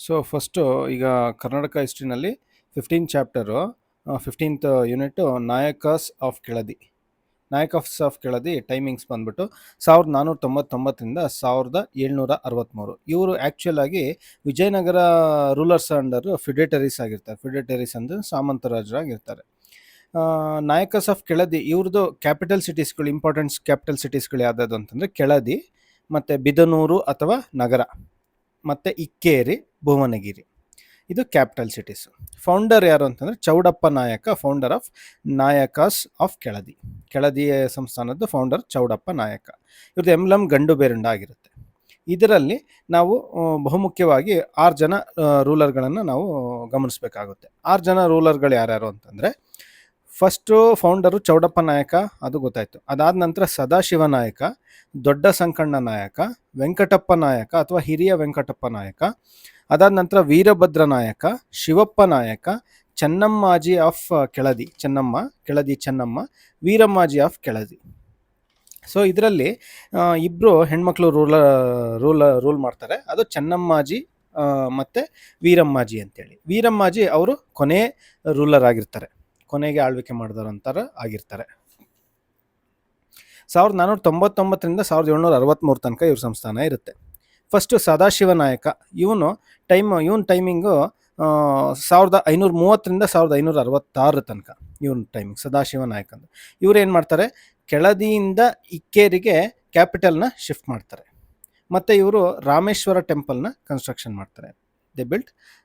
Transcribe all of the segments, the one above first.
So first ಈಗ ಕರ್ನಾಟಕ ಹಿಸ್ಟ್ರಿನಲ್ಲಿ 15 chapter 15th unit Nayakas of Keladi timings ಬಂದ್ಬಿಟ್ಟು 1499ರಿಂದ 1763. ಇವರು ಆ್ಯಕ್ಚುಲ್ ಆಗಿ ವಿಜಯನಗರ ರೂಲರ್ಸ್ ಅಂಡರ್ ಫಿಡೇಟರೀಸ್ ಆಗಿರ್ತಾರೆ. ಫಿಡೇಟರೀಸ್ ಅಂದರೆ ಸಾಮಂತರಾಜರಾಗಿರ್ತಾರೆ. ನಾಯಕಸ್ ಆಫ್ ಕೆಳದಿ ಇವ್ರದ್ದು ಕ್ಯಾಪಿಟಲ್ ಸಿಟೀಸ್ಗಳು, ಇಂಪಾರ್ಟೆಂಟ್ ಕ್ಯಾಪಿಟಲ್ ಸಿಟೀಸ್ಗಳು ಯಾವ್ದಾದ್ರು ಅಂತಂದರೆ ಕೆಳದಿ ಮತ್ತು ಬಿದನೂರು ಅಥವಾ ನಗರ ಮತ್ತು ಇಕ್ಕೇರಿ, ಭುವನಗಿರಿ. ಇದು ಕ್ಯಾಪಿಟಲ್ ಸಿಟೀಸು. ಫೌಂಡರ್ ಯಾರು ಅಂತಂದರೆ Chowdappa Nayaka, founder of Nayakas of Keladi ಸಂಸ್ಥಾನದ್ದು ಫೌಂಡರ್ ಚೌಡಪ್ಪ ನಾಯಕ. ಇವ್ರದ್ದು ಎಂಬ್ಲಮ್ ಗಂಡು ಬೇರುಂಡ ಆಗಿರುತ್ತೆ. ಇದರಲ್ಲಿ ನಾವು ಬಹುಮುಖ್ಯವಾಗಿ 6 ಜನ ರೂಲರ್ಗಳನ್ನು ನಾವು ಗಮನಿಸಬೇಕಾಗುತ್ತೆ. 6 ಜನ ರೂಲರ್ಗಳು ಯಾರ್ಯಾರು ಅಂತಂದರೆ, ಫಸ್ಟು ಫೌಂಡರು ಚೌಡಪ್ಪ ನಾಯಕ, ಅದು ಗೊತ್ತಾಯಿತು. ಅದಾದ ನಂತರ ಸದಾಶಿವ ನಾಯಕ, ದೊಡ್ಡ ಸಂಕಣ್ಣ ನಾಯಕ, ವೆಂಕಟಪ್ಪ ನಾಯಕ ಅಥವಾ ಹಿರಿಯ ವೆಂಕಟಪ್ಪ ನಾಯಕ. ಅದಾದ ನಂತರ Veerabhadra Nayaka, Shivappa Nayaka, Chennammaji of Keladi, Keladi Chennamma, Veerammaji of Keladi. So ಇದರಲ್ಲಿ ಇಬ್ಬರು ಹೆಣ್ಮಕ್ಳು ರೂಲ್ ಮಾಡ್ತಾರೆ. ಅದು ಚೆನ್ನಮ್ಮಾಜಿ ಮತ್ತು ವೀರಮ್ಮಾಜಿ ಅಂತೇಳಿ. ವೀರಮ್ಮಾಜಿ ಅವರು ಕೊನೆ ರೂಲರ್ ಆಗಿರ್ತಾರೆ, ಕೊನೆಗೆ ಆಳ್ವಿಕೆ ಮಾಡಿದವರಂತರ ಆಗಿರ್ತಾರೆ. 1499ರಿಂದ 1763 ತನಕ ಇವ್ರ ಸಂಸ್ಥಾನ ಇರುತ್ತೆ. ಫಸ್ಟು ಸದಾಶಿವ ನಾಯಕ, ಇವನ ಟೈಮಿಂಗು 1530ರಿಂದ 1566 ತನಕ ಇವನ ಟೈಮಿಂಗ್. ಸದಾಶಿವ ನಾಯಕ ಅಂತ ಇವ್ರು ಏನು ಮಾಡ್ತಾರೆ, ಕೆಳದಿಯಿಂದ ಇಕ್ಕೇರಿಗೆ ಕ್ಯಾಪಿಟಲ್ನ ಶಿಫ್ಟ್ ಮಾಡ್ತಾರೆ. ಮತ್ತು ಇವರು ರಾಮೇಶ್ವರ ಟೆಂಪಲ್ನ ಕನ್ಸ್ಟ್ರಕ್ಷನ್ ಮಾಡ್ತಾರೆ.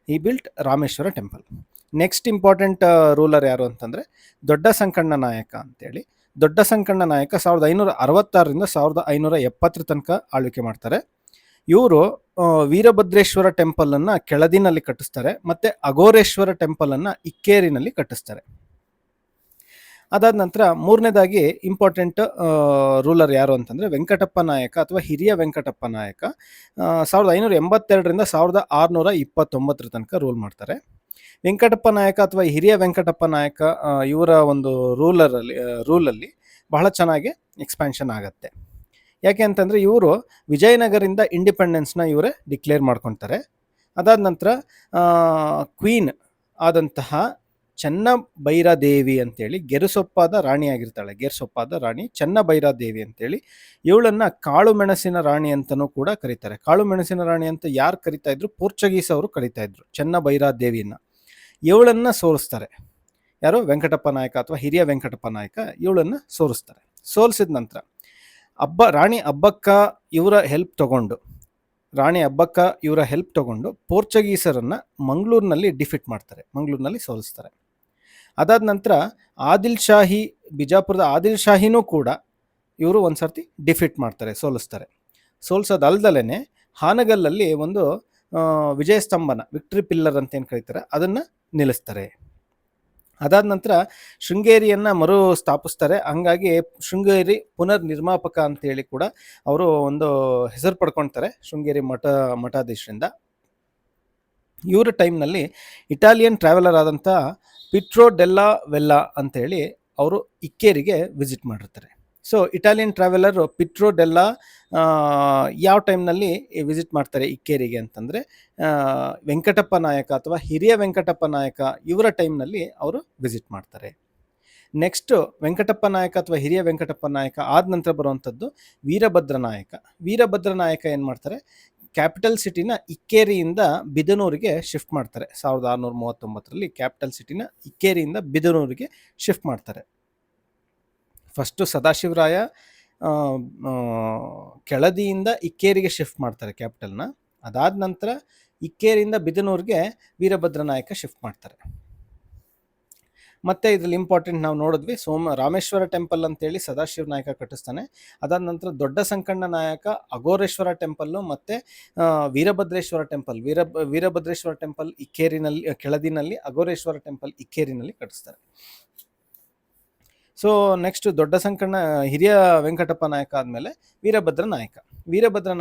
ಈ built Rameshwara temple. Next important ruler ಯಾರು ಅಂತಂದರೆ ದೊಡ್ಡ ಸಂಕಣ್ಣ ನಾಯಕ ಅಂತೇಳಿ. ದೊಡ್ಡ ಸಂಕಣ್ಣ ನಾಯಕ 1566ರಿಂದ 1570 ತನಕ ಆಳ್ವಿಕೆ ಮಾಡ್ತಾರೆ. ಇವರು ವೀರಭದ್ರೇಶ್ವರ ಟೆಂಪಲನ್ನು ಕೆಳದಿನಲ್ಲಿ ಕಟ್ಟಿಸ್ತಾರೆ ಮತ್ತು ಅಘೋರೇಶ್ವರ ಟೆಂಪಲನ್ನು ಇಕ್ಕೇರಿನಲ್ಲಿ ಕಟ್ಟಿಸ್ತಾರೆ. ಅದಾದ ನಂತರ ಮೂರನೇದಾಗಿ ಇಂಪಾರ್ಟೆಂಟ್ ರೂಲರ್ ಯಾರು ಅಂತಂದರೆ ವೆಂಕಟಪ್ಪ ನಾಯಕ ಅಥವಾ ಹಿರಿಯ ವೆಂಕಟಪ್ಪ ನಾಯಕ. 1582ರಿಂದ 1629 ತನಕ ರೂಲ್ ಮಾಡ್ತಾರೆ. ವೆಂಕಟಪ್ಪ ನಾಯಕ ಅಥವಾ ಹಿರಿಯ ವೆಂಕಟಪ್ಪ ನಾಯಕ ಇವರ ಒಂದು ರೂಲಲ್ಲಿ ಬಹಳ ಚೆನ್ನಾಗಿ ಎಕ್ಸ್ಪ್ಯಾನ್ಷನ್ ಆಗುತ್ತೆ. ಯಾಕೆ ಅಂತಂದರೆ ಇವರು ವಿಜಯನಗರಿಂದ ಇಂಡಿಪೆಂಡೆನ್ಸ್ನ ಇವರೇ ಡಿಕ್ಲೇರ್ ಮಾಡ್ಕೊತಾರೆ. ಅದಾದ ನಂತರ ಕ್ವೀನ್ ಆದಂತಹ ಚೆನ್ನಭೈರಾದೇವಿ ಅಂತೇಳಿ ಗೆರಸೊಪ್ಪಾದ ರಾಣಿ ಚೆನ್ನಭೈರಾದೇವಿ ಅಂತೇಳಿ, ಇವಳನ್ನು ಕಾಳು ಮೆಣಸಿನ ರಾಣಿ ಅಂತಲೂ ಕೂಡ ಕರೀತಾರೆ. ಕಾಳು ಮೆಣಸಿನ ರಾಣಿ ಅಂತ ಯಾರು ಕರಿತಾ ಇದ್ರು, ಪೋರ್ಚುಗೀಸ್ ಅವರು ಕರಿತಾ ಇದ್ರು ಚೆನ್ನಭೈರಾದೇವಿಯನ್ನು. ಇವಳನ್ನು ಸೋಲಿಸ್ತಾರೆ. ಯಾರು? ವೆಂಕಟಪ್ಪ ನಾಯಕ ಅಥವಾ ಹಿರಿಯ ವೆಂಕಟಪ್ಪ ನಾಯಕ ಇವಳನ್ನು ಸೋಲಿಸಿದ ನಂತರ ರಾಣಿ ಅಬ್ಬಕ್ಕ ಇವರ ಹೆಲ್ಪ್ ತಗೊಂಡು ಪೋರ್ಚುಗೀಸರನ್ನು ಮಂಗಳೂರಿನಲ್ಲಿ ಡಿಫೀಟ್ ಮಾಡ್ತಾರೆ, ಮಂಗಳೂರಿನಲ್ಲಿ ಸೋಲಿಸ್ತಾರೆ. ಅದಾದ ನಂತರ ಬಿಜಾಪುರದ ಆದಿಲ್ ಶಾಹಿನೂ ಕೂಡ ಇವರು ಒಂದು ಸರ್ತಿ ಡಿಫೀಟ್ ಮಾಡ್ತಾರೆ, ಸೋಲಿಸೋದಲ್ದಲೇ ಹಾನಗಲ್ಲಲ್ಲಿ ಒಂದು ವಿಜಯ ಸ್ತಂಭನ, ವಿಕ್ಟ್ರಿ ಪಿಲ್ಲರ್ ಅಂತ ಏನು ಕರೀತಾರೆ, ಅದನ್ನು ನಿಲ್ಲಿಸ್ತಾರೆ. ಅದಾದ ನಂತರ ಶೃಂಗೇರಿಯನ್ನು ಮರು ಸ್ಥಾಪಿಸ್ತಾರೆ. ಹಂಗಾಗಿ ಶೃಂಗೇರಿ ಪುನರ್ ನಿರ್ಮಾಪಕ ಅಂತೇಳಿ ಕೂಡ ಅವರು ಒಂದು ಹೆಸರು ಪಡ್ಕೊಳ್ತಾರೆ ಶೃಂಗೇರಿ ಮಠಾಧೀಶರಿಂದ. ಇವರ ಟೈಮ್ನಲ್ಲಿ ಇಟಾಲಿಯನ್ ಟ್ರಾವೆಲರ್ ಆದಂಥ ಪಿಟ್ರೋ ಡೆಲ್ಲಾ ವೆಲ್ಲಾ ಅಂತೇಳಿ ಅವರು ಇಕ್ಕೇರಿಗೆ ವಿಸಿಟ್ ಮಾಡಿರ್ತಾರೆ. ಸೊ ಇಟಾಲಿಯನ್ ಟ್ರಾವೆಲರ್ ಪಿಟ್ರೋ ಡೆಲ್ಲಾ ಯಾವ ಟೈಮ್ನಲ್ಲಿ ವಿಸಿಟ್ ಮಾಡ್ತಾರೆ ಇಕ್ಕೇರಿಗೆ ಅಂತಂದರೆ ವೆಂಕಟಪ್ಪ ನಾಯಕ ಅಥವಾ ಹಿರಿಯ ವೆಂಕಟಪ್ಪ ನಾಯಕ ಇವರ ಟೈಮ್ನಲ್ಲಿ ಅವರು ವಿಸಿಟ್ ಮಾಡ್ತಾರೆ. ನೆಕ್ಸ್ಟು ವೆಂಕಟಪ್ಪ ನಾಯಕ ಅಥವಾ ಹಿರಿಯ ವೆಂಕಟಪ್ಪ ನಾಯಕ ಆದ ನಂತರ ಬರುವಂಥದ್ದು ವೀರಭದ್ರ ನಾಯಕ ಏನು ಮಾಡ್ತಾರೆ, ಕ್ಯಾಪಿಟಲ್ ಸಿಟಿನ ಇಕ್ಕೇರಿಯಿಂದ ಬಿದನೂರಿಗೆ ಶಿಫ್ಟ್ ಮಾಡ್ತಾರೆ. 1639ರಲ್ಲಿ ಕ್ಯಾಪಿಟಲ್ ಸಿಟಿನ ಇಕ್ಕೇರಿಯಿಂದ ಬಿದನೂರಿಗೆ ಶಿಫ್ಟ್ ಮಾಡ್ತಾರೆ. ಫಸ್ಟು ಸದಾಶಿವರಾಯ ಕೆಳದಿಯಿಂದ ಇಕ್ಕೇರಿಗೆ ಶಿಫ್ಟ್ ಮಾಡ್ತಾರೆ ಕ್ಯಾಪಿಟಲ್ನ. ಅದಾದ ನಂತರ ಇಕ್ಕೇರಿಯಿಂದ ಬಿದನೂರಿಗೆ ವೀರಭದ್ರ ನಾಯಕ ಶಿಫ್ಟ್ ಮಾಡ್ತಾರೆ. ಮತ್ತು ಇದರಲ್ಲಿ ಇಂಪಾರ್ಟೆಂಟ್ ನಾವು ನೋಡಿದ್ವಿ, ರಾಮೇಶ್ವರ ಟೆಂಪಲ್ ಅಂತೇಳಿ ಸದಾಶಿವ ನಾಯಕ ಕಟ್ಟಿಸ್ತಾನೆ. ಅದಾದ ನಂತರ ದೊಡ್ಡ ಸಂಕಣ್ಣ ನಾಯಕ ಅಘೋರೇಶ್ವರ ಟೆಂಪಲ್ಲು ಮತ್ತು ವೀರಭದ್ರೇಶ್ವರ ಟೆಂಪಲ್ ಇಕ್ಕೇರಿನಲ್ಲಿ, ಕೆಳದಿನಲ್ಲಿ, ಅಘೋರೇಶ್ವರ ಟೆಂಪಲ್ ಇಕ್ಕೇರಿನಲ್ಲಿ ಕಟ್ಟಿಸ್ತಾರೆ. ಸೊ ನೆಕ್ಸ್ಟ್ ದೊಡ್ಡ ಸಂಕಣ್ಣ ಹಿರಿಯ ವೆಂಕಟಪ್ಪ ನಾಯಕ ಆದಮೇಲೆ ವೀರಭದ್ರ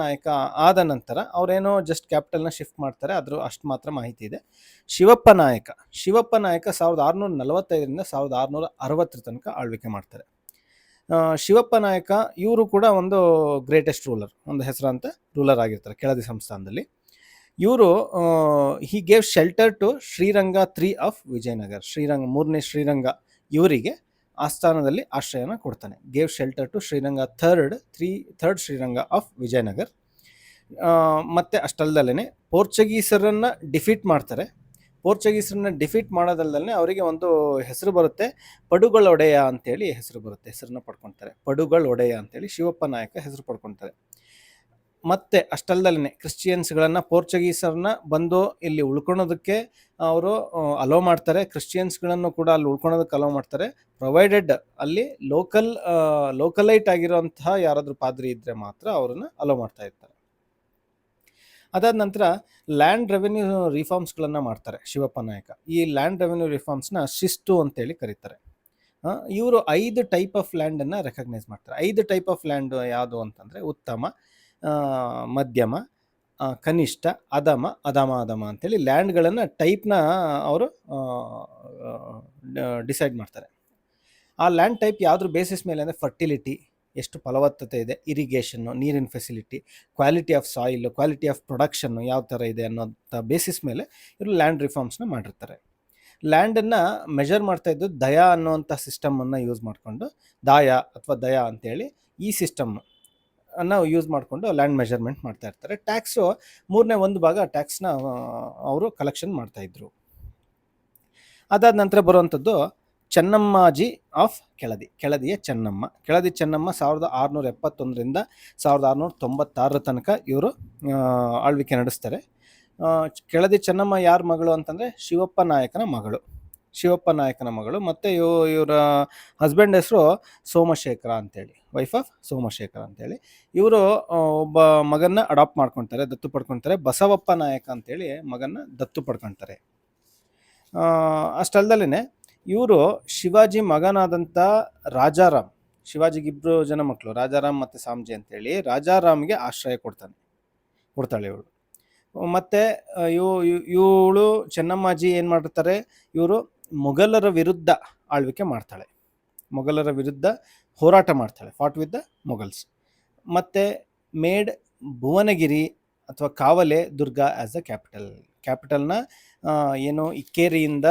ನಾಯಕ ಆದ ನಂತರ ಅವರೇನೋ ಜಸ್ಟ್ ಕ್ಯಾಪಿಟಲ್ನ ಶಿಫ್ಟ್ ಮಾಡ್ತಾರೆ, ಅಷ್ಟು ಮಾತ್ರ ಮಾಹಿತಿ ಇದೆ. ಶಿವಪ್ಪ ನಾಯಕ 1645ರಿಂದ 1660 ತನಕ ಆಳ್ವಿಕೆ ಮಾಡ್ತಾರೆ. ಶಿವಪ್ಪ ನಾಯಕ ಇವರು ಕೂಡ ಒಂದು ಗ್ರೇಟೆಸ್ಟ್ ರೂಲರ್, ಒಂದು ಹೆಸರಾಂತ ರೂಲರ್ ಆಗಿರ್ತಾರೆ ಕೆಳದಿ ಸಂಸ್ಥಾನದಲ್ಲಿ. ಇವರು he gave shelter to Shriranga 3 of Vijayanagara. Shriranga 3ನೇ ಶ್ರೀರಂಗ ಇವರಿಗೆ ಆಸ್ಥಾನದಲ್ಲಿ ಆಶ್ರಯನ ಕೊಡ್ತಾನೆ. Gave shelter to Shriranga third Shriranga of Vijayanagar. ಮತ್ತು ಅಷ್ಟಲ್ದಲ್ಲೇ ಪೋರ್ಚುಗೀಸರನ್ನು ಡಿಫೀಟ್ ಮಾಡ್ತಾರೆ. ಪೋರ್ಚುಗೀಸರನ್ನ ಡಿಫೀಟ್ ಮಾಡೋದಲ್ಲದೆ ಅವರಿಗೆ ಒಂದು ಹೆಸರು ಬರುತ್ತೆ, ಪಡುಗಳ ಒಡೆಯ ಅಂತೇಳಿ ಹೆಸರು ಬರುತ್ತೆ. ಹೆಸರನ್ನ ಪಡ್ಕೊತಾರೆ, ಪಡುಗಳ ಒಡೆಯ ಅಂತೇಳಿ ಶಿವಪ್ಪ ನಾಯಕ ಹೆಸರು ಪಡ್ಕೊತಾರೆ. ಮತ್ತು ಅಷ್ಟಲ್ದಲ್ಲೇ ಕ್ರಿಶ್ಚಿಯನ್ಸ್ಗಳನ್ನು, ಪೋರ್ಚುಗೀಸರನ್ನ ಬಂದು ಇಲ್ಲಿ ಉಳ್ಕೊಳೋದಕ್ಕೆ ಅವರು ಅಲೋ ಮಾಡ್ತಾರೆ. ಕ್ರಿಶ್ಚಿಯನ್ಸ್ಗಳನ್ನು ಕೂಡ ಅಲ್ಲಿ ಉಳ್ಕೊಳೋದಕ್ಕೆ ಅಲೋ ಮಾಡ್ತಾರೆ, ಪ್ರೊವೈಡೆಡ್ ಅಲ್ಲಿ ಲೋಕಲೈಟ್ ಆಗಿರೋಂತಹ ಯಾರಾದರೂ ಪಾದ್ರಿ ಇದ್ದರೆ ಮಾತ್ರ ಅವ್ರನ್ನ ಅಲೋ ಮಾಡ್ತಾ ಇರ್ತಾರೆ. ಅದಾದ ನಂತರ ಲ್ಯಾಂಡ್ ರೆವೆನ್ಯೂ ರಿಫಾರ್ಮ್ಸ್ಗಳನ್ನು ಮಾಡ್ತಾರೆ ಶಿವಪ್ಪ ನಾಯಕ. ಈ ಲ್ಯಾಂಡ್ ರೆವೆನ್ಯೂ ರಿಫಾರ್ಮ್ಸ್ನ ಶಿಸ್ತು ಅಂತೇಳಿ ಕರೀತಾರೆ. ಇವರು 5 ಟೈಪ್ ಆಫ್ ಲ್ಯಾಂಡನ್ನು ರೆಕಗ್ನೈಸ್ ಮಾಡ್ತಾರೆ. 5 ಟೈಪ್ ಆಫ್ ಲ್ಯಾಂಡ್ ಯಾವುದು ಅಂತಂದರೆ ಉತ್ತಮ, ಮಧ್ಯಮ, ಕನಿಷ್ಠ, ಅಧಮ ಅಂತೇಳಿ ಲ್ಯಾಂಡ್ಗಳನ್ನು ಟೈಪ್ನ ಅವರು ಡಿಸೈಡ್ ಮಾಡ್ತಾರೆ. ಆ ಲ್ಯಾಂಡ್ ಟೈಪ್ ಯಾವುದ್ರ ಬೇಸಿಸ್ ಮೇಲೆ ಅಂದರೆ ಫರ್ಟಿಲಿಟಿ, ಎಷ್ಟು ಫಲವತ್ತತೆ ಇದೆ, ಇರಿಗೇಷನ್ನು, ನೀರಿನ facility, quality of soil, quality of production ಯಾವ ಥರ ಇದೆ ಅನ್ನೋಂಥ ಬೇಸಿಸ್ ಮೇಲೆ ಇವರು ಲ್ಯಾಂಡ್ ರಿಫಾರ್ಮ್ಸ್ನ ಮಾಡಿರ್ತಾರೆ. ಲ್ಯಾಂಡನ್ನು ಮೆಜರ್ ಮಾಡ್ತಾ ಇದ್ದು ದಯಾ ಅನ್ನುವಂಥ ಸಿಸ್ಟಮನ್ನು ಯೂಸ್ ಮಾಡಿಕೊಂಡು, ದಯಾ ಅಂತೇಳಿ ಈ ಸಿಸ್ಟಮ್ ಅನ್ನು ಯೂಸ್ ಮಾಡಿಕೊಂಡು ಲ್ಯಾಂಡ್ ಮೆಜರ್ಮೆಂಟ್ ಮಾಡ್ತಾ ಇರ್ತಾರೆ. ಟ್ಯಾಕ್ಸು 1/3 ಭಾಗ ಟ್ಯಾಕ್ಸ್ನ ಅವರು ಕಲೆಕ್ಷನ್ ಮಾಡ್ತಾಯಿದ್ರು. ಅದಾದ ನಂತರ ಬರುವಂಥದ್ದು ಚೆನ್ನಮ್ಮಾಜಿ ಆಫ್ ಕೆಳದಿಯ ಚೆನ್ನಮ್ಮ. ಕೆಳದಿ ಚೆನ್ನಮ್ಮ 1671ರಿಂದ 1696 ತನಕ ಇವರು ಆಳ್ವಿಕೆ ನಡೆಸ್ತಾರೆ. ಕೆಳದಿ ಚೆನ್ನಮ್ಮ ಯಾರ ಮಗಳು ಅಂತಂದರೆ ಶಿವಪ್ಪ ನಾಯಕನ ಮಗಳು. ಮತ್ತು ಇವರ ಹಸ್ಬೆಂಡ್ ಹೆಸರು ಸೋಮಶೇಖರ ಅಂತೇಳಿ, ವೈಫ್ ಆಫ್ ಸೋಮಶೇಖರ ಅಂತೇಳಿ. ಇವರು ಒಬ್ಬ ಮಗನ್ನ ಅಡಾಪ್ಟ್ ಮಾಡ್ಕೊತಾರೆ, ದತ್ತು ಪಡ್ಕೊತಾರೆ. ಬಸವಪ್ಪ ನಾಯಕ ಅಂತೇಳಿ ಮಗನ್ನ ದತ್ತು ಪಡ್ಕೊತಾರೆ. ಅಷ್ಟಲ್ದಲ್ಲೇ ಇವರು ಶಿವಾಜಿ ಮಗನಾದಂಥ ರಾಜಾರಾಮ್, ಶಿವಾಜಿಗೆ 2 ಜನ ಮಕ್ಕಳು, ರಾಜಾರಾಮ್ ಮತ್ತು ಸಾಮ್ಜಿ ಅಂತೇಳಿ. ರಾಜಾರಾಮ್ಗೆ ಆಶ್ರಯ ಕೊಡ್ತಾಳೆ ಇವಳು. ಮತ್ತು ಇವಳು ಚೆನ್ನಮ್ಮಾಜಿ ಏನು ಮಾಡಿರ್ತಾರೆ, ಇವರು ಮೊಘಲರ ವಿರುದ್ಧ ಆಳ್ವಿಕೆ ಮಾಡ್ತಾಳೆ, ಮೊಘಲರ ವಿರುದ್ಧ ಹೋರಾಟ ಮಾಡ್ತಾಳೆ, ಫಾಟ್ ವಿತ್ ದ ಮೊಘಲ್ಸ್. ಮತ್ತು ಮೇಡ್ ಭುವನಗಿರಿ ಅಥವಾ ಕಾವಲೆ ದುರ್ಗ ಆ್ಯಸ್ ದ ಕ್ಯಾಪಿಟಲ್ನ ಏನು ಇಕ್ಕೇರಿಯಿಂದ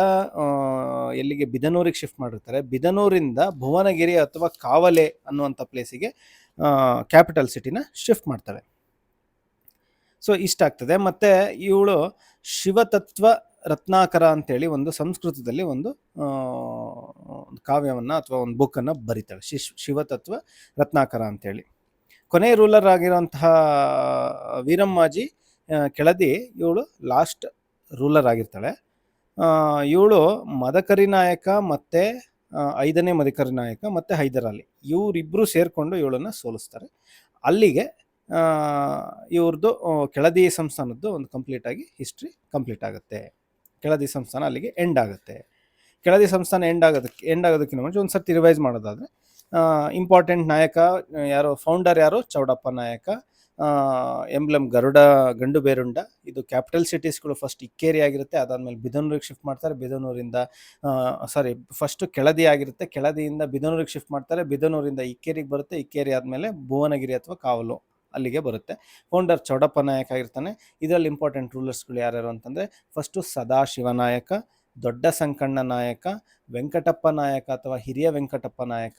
ಎಲ್ಲಿಗೆ ಬಿದನೂರಿಗೆ ಶಿಫ್ಟ್ ಮಾಡಿರ್ತಾರೆ. ಬಿದನೂರಿಂದ ಭುವನಗಿರಿ ಅಥವಾ ಕಾವಲೆ ಅನ್ನುವಂಥ ಪ್ಲೇಸಿಗೆ ಕ್ಯಾಪಿಟಲ್ ಸಿಟಿನ ಶಿಫ್ಟ್ ಮಾಡ್ತಾರೆ. ಸೊ ಇಷ್ಟಾಗ್ತದೆ. ಮತ್ತು ಇವಳು ಶಿವತತ್ವ ರತ್ನಾಕರ ಅಂತೇಳಿ ಒಂದು ಸಂಸ್ಕೃತದಲ್ಲಿ ಒಂದು ಕಾವ್ಯವನ್ನು ಅಥವಾ ಒಂದು ಬುಕ್ಕನ್ನು ಬರೀತಾಳೆ, ಶಿವತತ್ವ ರತ್ನಾಕರ ಅಂತೇಳಿ. ಕೊನೆಯ ರೂಲರ್ ಆಗಿರೋಂತಹ ವೀರಮ್ಮಾಜಿ ಕೆಳದಿ, ಇವಳು ಲಾಸ್ಟ್ ರೂಲರ್ ಆಗಿರ್ತಾಳೆ. ಇವಳು ಮದಕರಿ ನಾಯಕ ಮತ್ತು 5ನೇ ಮದಕರಿ ನಾಯಕ ಮತ್ತು ಹೈದರ್ ಅಲಿ ಇವರಿಬ್ಬರು ಸೇರಿಕೊಂಡು ಇವಳನ್ನು ಸೋಲಿಸ್ತಾರೆ. ಅಲ್ಲಿಗೆ ಇವ್ರದ್ದು ಕೆಳದಿ ಸಂಸ್ಥಾನದ್ದು ಒಂದು ಕಂಪ್ಲೀಟಾಗಿ ಹಿಸ್ಟ್ರಿ ಕಂಪ್ಲೀಟ್ ಆಗುತ್ತೆ. ಕೆಳದಿ ಸಂಸ್ಥಾನ ಅಲ್ಲಿಗೆ ಎಂಡ್ ಆಗುತ್ತೆ. ಕೆಳದಿ ಸಂಸ್ಥಾನ ಎಂಡ್ ಆಗೋದಕ್ಕಿಂತ ಮುಂಚೆ ಒಂದು ಸರ್ತಿ ರಿವೈಸ್ ಮಾಡೋದಾದರೆ, ಇಂಪಾರ್ಟೆಂಟ್ ನಾಯಕ ಯಾರು, ಫೌಂಡರ್ ಯಾರು, ಚೌಡಪ್ಪ ನಾಯಕ. ಎಂಬ್ಲಮ್ ಗಂಡು ಬೇರುಂಡ. ಇದು ಕ್ಯಾಪಿಟಲ್ ಸಿಟೀಸ್ಗಳು ಫಸ್ಟ್ ಇಕ್ಕೇರಿ ಆಗಿರುತ್ತೆ, ಅದಾದಮೇಲೆ ಬಿದನೂರಿಗೆ ಶಿಫ್ಟ್ ಮಾಡ್ತಾರೆ. ಬಿದನೂರಿಂದ ಫಸ್ಟು ಕೆಳದಿ ಆಗಿರುತ್ತೆ, ಕೆಳದಿಯಿಂದ ಬಿದನೂರಿಗೆ ಶಿಫ್ಟ್ ಮಾಡ್ತಾರೆ, ಬಿದನೂರಿಂದ ಇಕ್ಕೇರಿಗೆ ಬರುತ್ತೆ, ಇಕ್ಕೇರಿ ಆದಮೇಲೆ ಭುವನಗಿರಿ ಅಥವಾ ಕಾವಲು ಅಲ್ಲಿಗೆ ಬರುತ್ತೆ. ಫೌಂಡರ್ ಚೌಡಪ್ಪ ನಾಯಕ ಆಗಿರ್ತಾನೆ. ಇದರಲ್ಲಿ ಇಂಪಾರ್ಟೆಂಟ್ ರೂಲರ್ಸ್ಗಳು ಯಾರ್ಯಾರು ಅಂತಂದರೆ, ಫಸ್ಟು ಸದಾಶಿವ ನಾಯಕ, ದೊಡ್ಡ ಸಂಕಣ್ಣ ನಾಯಕ, ವೆಂಕಟಪ್ಪ ನಾಯಕ ಅಥವಾ ಹಿರಿಯ ವೆಂಕಟಪ್ಪ ನಾಯಕ,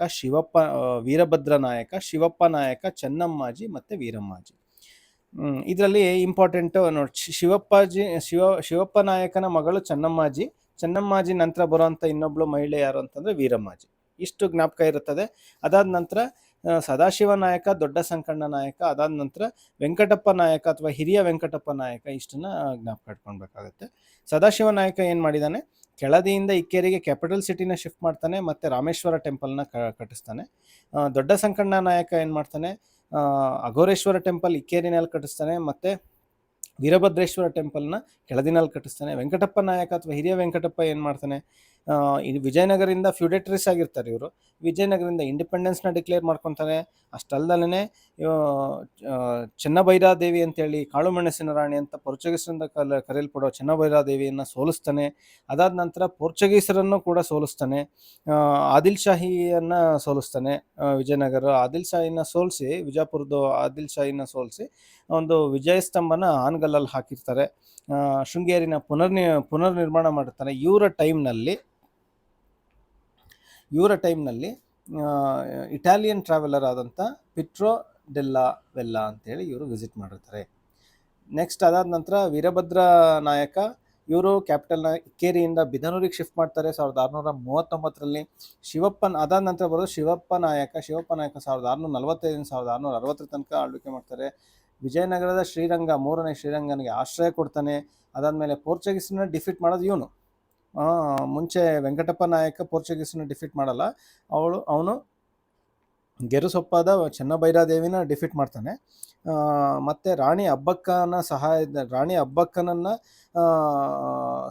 ವೀರಭದ್ರ ನಾಯಕ, ಶಿವಪ್ಪ ನಾಯಕ, ಚೆನ್ನಮ್ಮಾಜಿ ಮತ್ತು ವೀರಮ್ಮಾಜಿ. ಇದರಲ್ಲಿ ಇಂಪಾರ್ಟೆಂಟು ನೋಡಿ, ಶಿವಪ್ಪ ನಾಯಕನ ಮಗಳು ಚೆನ್ನಮ್ಮಾಜಿ ನಂತರ ಬರುವಂಥ ಇನ್ನೊಬ್ಳು ಮಹಿಳೆ ಯಾರು ಅಂತಂದರೆ ವೀರಮ್ಮಾಜಿ. ಇಷ್ಟು ಜ್ಞಾಪಕ ಇರುತ್ತದೆ. ಅದಾದ ನಂತರ ಸದಾಶಿವ ನಾಯಕ, ದೊಡ್ಡ ಸಂಕಣ್ಣ ನಾಯಕ, ಅದಾದ ನಂತರ ವೆಂಕಟಪ್ಪ ನಾಯಕ ಅಥವಾ ಹಿರಿಯ ವೆಂಕಟಪ್ಪ ನಾಯಕ. ಇಷ್ಟನ್ನು ಜ್ಞಾಪಕ ಇಟ್ಕೊಳ್ಬೇಕಾಗುತ್ತೆ. ಸದಾಶಿವ ನಾಯಕ ಏನು ಮಾಡಿದ್ದಾನೆ, ಕೆಳದಿಯಿಂದ ಇಕ್ಕೇರಿಗೆ ಕ್ಯಾಪಿಟಲ್ ಸಿಟಿನ ಶಿಫ್ಟ್ ಮಾಡ್ತಾನೆ ಮತ್ತು ರಾಮೇಶ್ವರ ಟೆಂಪಲ್ನ ಕಟ್ಟಿಸ್ತಾನೆ. ದೊಡ್ಡ ಸಂಕಣ್ಣ ನಾಯಕ ಏನು ಮಾಡ್ತಾನೆ, ಅಘೋರೇಶ್ವರ ಟೆಂಪಲ್ ಇಕ್ಕೇರಿನಲ್ಲಿ ಕಟ್ಟಿಸ್ತಾನೆ ಮತ್ತು ವೀರಭದ್ರೇಶ್ವರ ಟೆಂಪಲ್ನ ಕೆಳದಿನಲ್ಲಿ ಕಟ್ಟಿಸ್ತಾನೆ. ವೆಂಕಟಪ್ಪ ನಾಯಕ ಅಥವಾ ಹಿರಿಯ ವೆಂಕಟಪ್ಪ ಏನು ಮಾಡ್ತಾನೆ, ಇದು ವಿಜಯನಗರದಿಂದ ಫ್ಯೂಡೇಟರೀಸ್ ಆಗಿರ್ತಾರೆ ಇವರು. ವಿಜಯನಗರದಿಂದ ಇಂಡಿಪೆಂಡೆನ್ಸ್ನ ಡಿಕ್ಲೇರ್ ಮಾಡ್ಕೊತಾರೆ. ಅಷ್ಟಲ್ದಲೇ ಚೆನ್ನಭೈರಾದೇವಿ ಅಂತೇಳಿ ಕಾಳುಮೆಣಸಿನ ರಾಣಿ ಅಂತ ಪೋರ್ಚುಗೀಸರಿಂದ ಕರೆಯಲ್ಪಡೋ ಚೆನ್ನಭೈರಾದೇವಿಯನ್ನು ಸೋಲಿಸ್ತಾನೆ. ಅದಾದ ನಂತರ ಪೋರ್ಚುಗೀಸರನ್ನು ಕೂಡ ಸೋಲಿಸ್ತಾನೆ. ಆದಿಲ್ ಶಾಹಿಯನ್ನು ಸೋಲಿಸ್ತಾನೆ. ವಿಜಯನಗರ ಆದಿಲ್ ಶಾಹಿನ ಸೋಲಿಸಿ, ವಿಜಾಪುರದ ಆದಿಲ್ ಶಾಹಿನ ಸೋಲಿಸಿ ಒಂದು ವಿಜಯ ಸ್ತಂಭನ ಹಾನಗಲ್ಲಲ್ಲಿ ಹಾಕಿರ್ತಾರೆ. ಶೃಂಗೇರಿನ ಪುನರ್ನಿರ್ಮಾಣ ಮಾಡಿರ್ತಾರೆ. ಇವರ ಟೈಮ್ನಲ್ಲಿ ಇಟಾಲಿಯನ್ ಟ್ರಾವೆಲರ್ ಆದಂಥ ಪಿಟ್ರೋ ಡೆಲ್ಲಾ ವೆಲ್ಲಾ ಅಂತೇಳಿ ಇವರು ವಿಸಿಟ್ ಮಾಡಿರ್ತಾರೆ. ನೆಕ್ಸ್ಟ್ ಅದಾದ ನಂತರ ವೀರಭದ್ರ ನಾಯಕ ಇವರು ಕ್ಯಾಪಿಟಲ್ನ ಇಕ್ಕೇರಿಯಿಂದ ಬಿದನೂರಿಗೆ ಶಿಫ್ಟ್ ಮಾಡ್ತಾರೆ 1639ರಲ್ಲಿ. ಅದಾದ ನಂತರ ಬರೋದು ಶಿವಪ್ಪ ನಾಯಕ 1645 1660 ತನಕ ಆಳ್ವಿಕೆ ಮಾಡ್ತಾರೆ. ವಿಜಯನಗರದ ಶ್ರೀರಂಗ, 3ನೇ ಶ್ರೀರಂಗನಿಗೆ ಆಶ್ರಯ ಕೊಡ್ತಾನೆ. ಅದಾದಮೇಲೆ ಪೋರ್ಚುಗೀಸನ್ನ ಡಿಫೀಟ್ ಮಾಡೋದು ಇವನು. ಮುಂಚೆ ವೆಂಕಟಪ್ಪ ನಾಯಕ ಪೋರ್ಚುಗೀಸನ್ನ ಡಿಫೀಟ್ ಮಾಡಲ್ಲ, ಅವನು ಗೆರುಸೊಪ್ಪಾದ ಚೆನ್ನಭೈರಾದೇವಿನ ಡಿಫೀಟ್ ಮಾಡ್ತಾನೆ. ಮತ್ತು ರಾಣಿ ಅಬ್ಬಕ್ಕನನ್ನ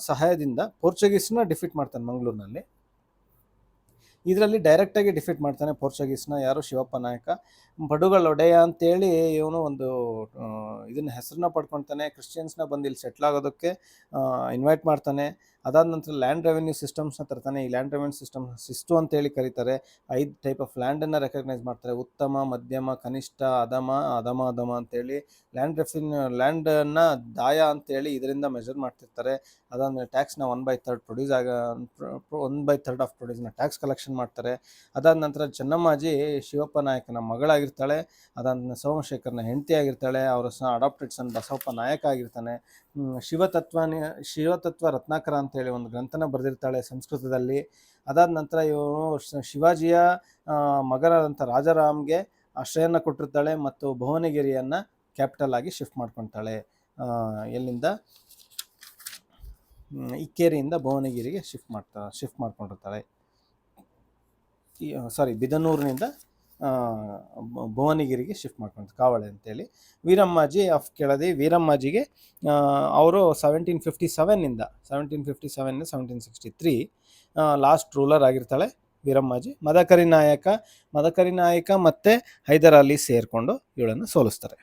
ಸಹಾಯದಿಂದ ಪೋರ್ಚುಗೀಸ್ನ ಡಿಫೀಟ್ ಮಾಡ್ತಾನೆ ಮಂಗಳೂರಿನಲ್ಲಿ. ಇದರಲ್ಲಿ ಡೈರೆಕ್ಟಾಗಿ ಡಿಫೀಟ್ ಮಾಡ್ತಾನೆ ಪೋರ್ಚುಗೀಸ್ನ ಯಾರು, ಶಿವಪ್ಪ ನಾಯಕ. ಬಡುಗಳ ಒಡೆಯ ಅಂತೇಳಿ ಇವನು ಒಂದು ಇದನ್ನ ಹೆಸರನ್ನ ಪಡ್ಕೊತಾನೆ. ಕ್ರಿಶ್ಚಿಯನ್ಸ್ನ ಬಂದು ಇಲ್ಲಿ ಸೆಟ್ಲ್ ಆಗೋದಕ್ಕೆ ಇನ್ವೈಟ್ ಮಾಡ್ತಾನೆ. ಅದಾದ ನಂತರ ಲ್ಯಾಂಡ್ ರೆವೆನ್ಯೂ ಸಿಸ್ಟಮ್ಸ್ನ ತರ್ತಾನೆ. ಈ ಲ್ಯಾಂಡ್ ರೆವೆನ್ಯೂ ಸಿಸ್ಟಮ್ ಸಿಸ್ಟು ಅಂತೇಳಿ ಕರೀತಾರೆ. 5 ಟೈಪ್ ಆಫ್ ಲ್ಯಾಂಡನ್ನು ರೆಕಗ್ನೈಸ್ ಮಾಡ್ತಾರೆ: ಉತ್ತಮ, ಮಧ್ಯಮ, ಕನಿಷ್ಠ, ಅಧಮ ಅಂತೇಳಿ. ಲ್ಯಾಂಡನ್ನು ದಾಯ ಅಂತೇಳಿ ಇದರಿಂದ ಮೆಜರ್ ಮಾಡ್ತಿರ್ತಾರೆ. ಅದಾದಮೇಲೆ ಟ್ಯಾಕ್ಸ್ನ 1/3 ಆಫ್ ಪ್ರೊಡ್ಯೂಸ್ನ ಟ್ಯಾಕ್ಸ್ ಕಲೆಕ್ಷನ್ ಮಾಡ್ತಾರೆ. ಅದಾದ ನಂತರ ಚೆನ್ನಮ್ಮಾಜಿ ಶಿವಪ್ಪ ನಾಯಕನ ಮಗಳಾಗಿರ್ತಾಳೆ. ಅದಾದ ಸೋಮಶೇಖರನ ಹೆಂಡತಿ ಆಗಿರ್ತಾಳೆ. ಅವರ ಅಡಾಪ್ಟೆಡ್ ಸನ್ ಬಸವಪ್ಪ ನಾಯಕ ಆಗಿರ್ತಾನೆ. ಶಿವತತ್ವ ರತ್ನಾಕರ ಅಂತೇಳಿ ಒಂದು ಗ್ರಂಥನ ಬರೆದಿರ್ತಾಳೆ ಸಂಸ್ಕೃತದಲ್ಲಿ. ಅದಾದ ನಂತರ ಇವನು ಶಿವಾಜಿಯ ಮಗನಾದಂಥ ರಾಜಾರಾಮ್ಗೆ ಆಶ್ರಯನ ಕೊಟ್ಟಿರ್ತಾಳೆ ಮತ್ತು ಭುವನಗಿರಿಯನ್ನು ಕ್ಯಾಪಿಟಲ್ ಆಗಿ ಶಿಫ್ಟ್ ಮಾಡ್ಕೊತಾಳೆ. ಎಲ್ಲಿಂದ? ಇಕ್ಕೇರಿಯಿಂದ ಭುವನಗಿರಿಗೆ ಶಿಫ್ಟ್ ಮಾಡ್ಕೊಂಡಿರ್ತಾಳೆ. ಬಿದನೂರಿನಿಂದ ಭುವನಗಿರಿಗೆ ಶಿಫ್ಟ್ ಮಾಡ್ಕೊತಾರೆ, ಕಾವಳೆ ಅಂತೇಳಿ. ವೀರಮ್ಮಾಜಿ ಆಫ್ ಕೆಳದಿ, ವೀರಮ್ಮಾಜಿಗೆ ಅವರು 1757 1763 ಲಾಸ್ಟ್ ರೂಲರ್ ಆಗಿರ್ತಾಳೆ ವೀರಮ್ಮಾಜಿ. ಮದಕರಿ ನಾಯಕ ಮತ್ತು ಹೈದರ್ ಅಲಿ ಸೇರಿಕೊಂಡು ಇವಳನ್ನು ಸೋಲಿಸ್ತಾರೆ.